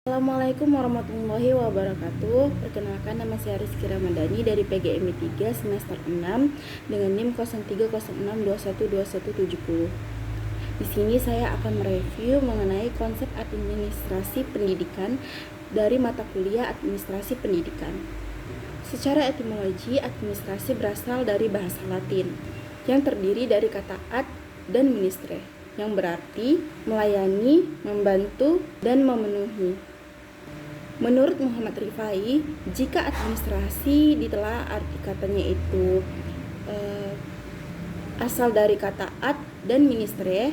Assalamualaikum warahmatullahi wabarakatuh. Perkenalkan, nama saya Rizky Ramadhani dari PGMI 3 semester 6 dengan NIM 0306212170. Di sini saya akan mereview mengenai konsep administrasi pendidikan dari mata kuliah Administrasi Pendidikan. Secara etimologi, administrasi berasal dari bahasa Latin yang terdiri dari kata ad dan ministre, yang berarti melayani, membantu, dan memenuhi. Menurut Muhammad Rifai, jika administrasi ditelaah arti katanya itu asal dari kata ad dan ministre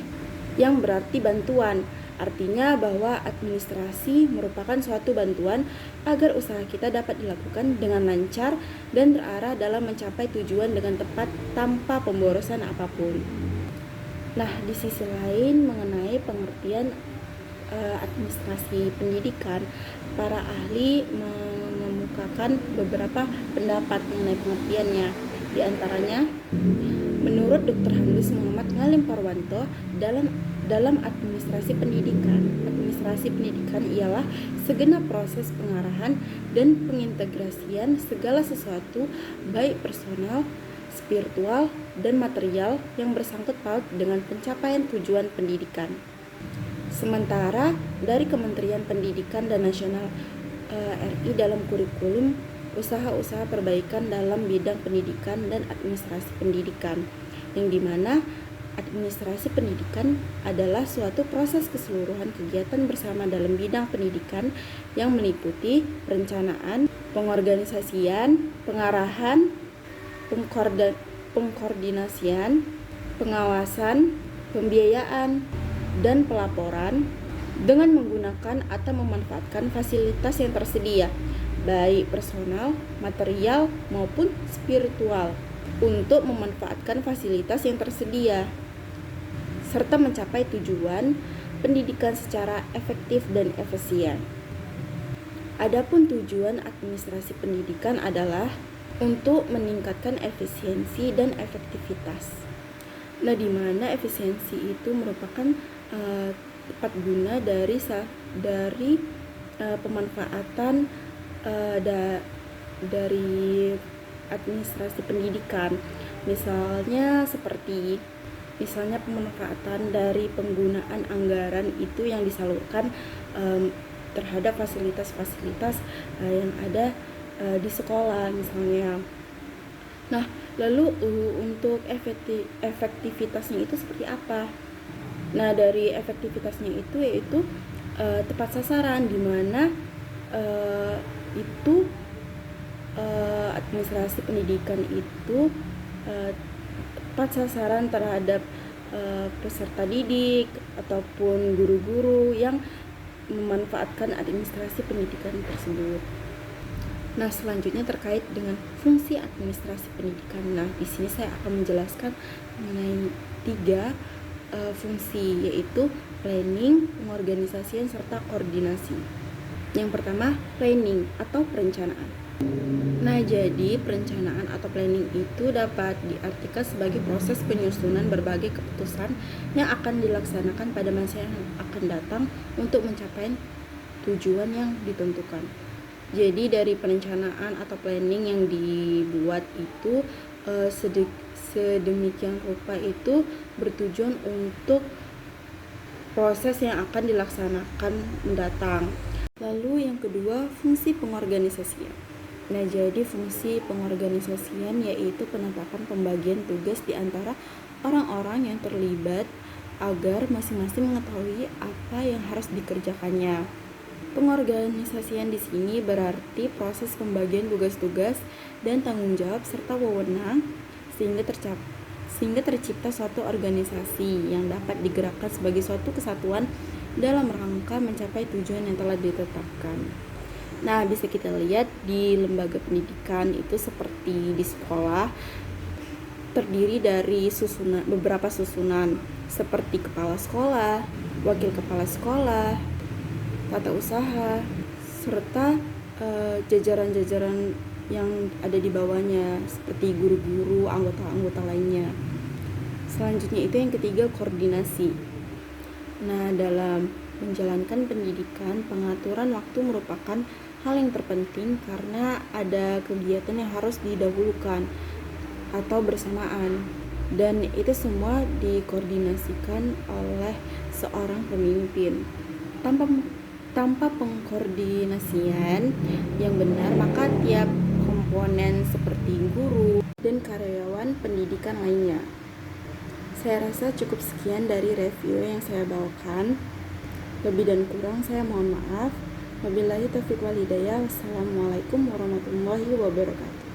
yang berarti bantuan. Artinya bahwa administrasi merupakan suatu bantuan agar usaha kita dapat dilakukan dengan lancar dan terarah dalam mencapai tujuan dengan tepat tanpa pemborosan apapun. Nah, di sisi lain mengenai pengertian administrasi pendidikan, para ahli mengemukakan beberapa pendapat mengenai pengertiannya. Di antaranya, menurut Dr. Handus Muhammad Ngalim Parwanto, dalam administrasi pendidikan ialah segenap proses pengarahan dan pengintegrasian segala sesuatu, baik personal, spiritual, dan material yang bersangkut paut dengan pencapaian tujuan pendidikan. Sementara dari Kementerian Pendidikan dan Nasional RI dalam kurikulum usaha-usaha perbaikan dalam bidang pendidikan dan administrasi pendidikan, yang dimana administrasi pendidikan adalah suatu proses keseluruhan kegiatan bersama dalam bidang pendidikan yang meliputi perencanaan, pengorganisasian, pengarahan, pengkoordinasian, pengawasan, pembiayaan, dan pelaporan dengan menggunakan atau memanfaatkan fasilitas yang tersedia, baik personal, material, maupun spiritual, untuk memanfaatkan fasilitas yang tersedia serta mencapai tujuan pendidikan secara efektif dan efisien. Adapun tujuan administrasi pendidikan adalah untuk meningkatkan efisiensi dan efektivitas. Nah, di mana efisiensi itu merupakan tepat guna dari pemanfaatan dari administrasi pendidikan. Misalnya pemanfaatan dari penggunaan anggaran itu yang disalurkan terhadap fasilitas-fasilitas yang ada di sekolah misalnya. Nah, lalu untuk efektivitasnya itu seperti apa? Nah, dari efektivitasnya itu yaitu tepat sasaran, di mana administrasi pendidikan itu tepat sasaran terhadap peserta didik ataupun guru-guru yang memanfaatkan administrasi pendidikan tersebut. Nah, selanjutnya terkait dengan fungsi administrasi pendidikan. Nah, di sini saya akan menjelaskan mengenai 3 fungsi, yaitu planning, pengorganisasian, serta koordinasi. Yang pertama, planning atau perencanaan. Nah, jadi perencanaan atau planning itu dapat diartikan sebagai proses penyusunan berbagai keputusan yang akan dilaksanakan pada masa yang akan datang untuk mencapai tujuan yang ditentukan. Jadi dari perencanaan atau planning yang dibuat itu sedemikian rupa itu bertujuan untuk proses yang akan dilaksanakan mendatang. Lalu yang kedua, fungsi pengorganisasian. Nah, jadi fungsi pengorganisasian yaitu penetapan pembagian tugas di antara orang-orang yang terlibat agar masing-masing mengetahui apa yang harus dikerjakannya. Pengorganisasian di sini berarti proses pembagian tugas-tugas dan tanggung jawab serta wewenang sehingga tercipta suatu organisasi yang dapat digerakkan sebagai suatu kesatuan dalam rangka mencapai tujuan yang telah ditetapkan. Nah, bisa kita lihat di lembaga pendidikan itu seperti di sekolah terdiri dari beberapa susunan seperti kepala sekolah, wakil kepala sekolah, tata usaha, serta jajaran-jajaran yang ada di bawahnya seperti guru-guru, anggota-anggota lainnya. Selanjutnya itu yang ketiga, koordinasi. Nah, dalam menjalankan pendidikan, pengaturan waktu merupakan hal yang terpenting karena ada kegiatan yang harus didahulukan atau bersamaan, dan itu semua dikoordinasikan oleh seorang pemimpin. Tanpa pengkoordinasian yang benar, maka tiap komponen seperti guru dan karyawan pendidikan lainnya. Saya rasa cukup sekian dari review yang saya bawakan. Lebih dan kurang saya mohon maaf. Wabillahi taufiq wal hidayah. Wassalamualaikum warahmatullahi wabarakatuh.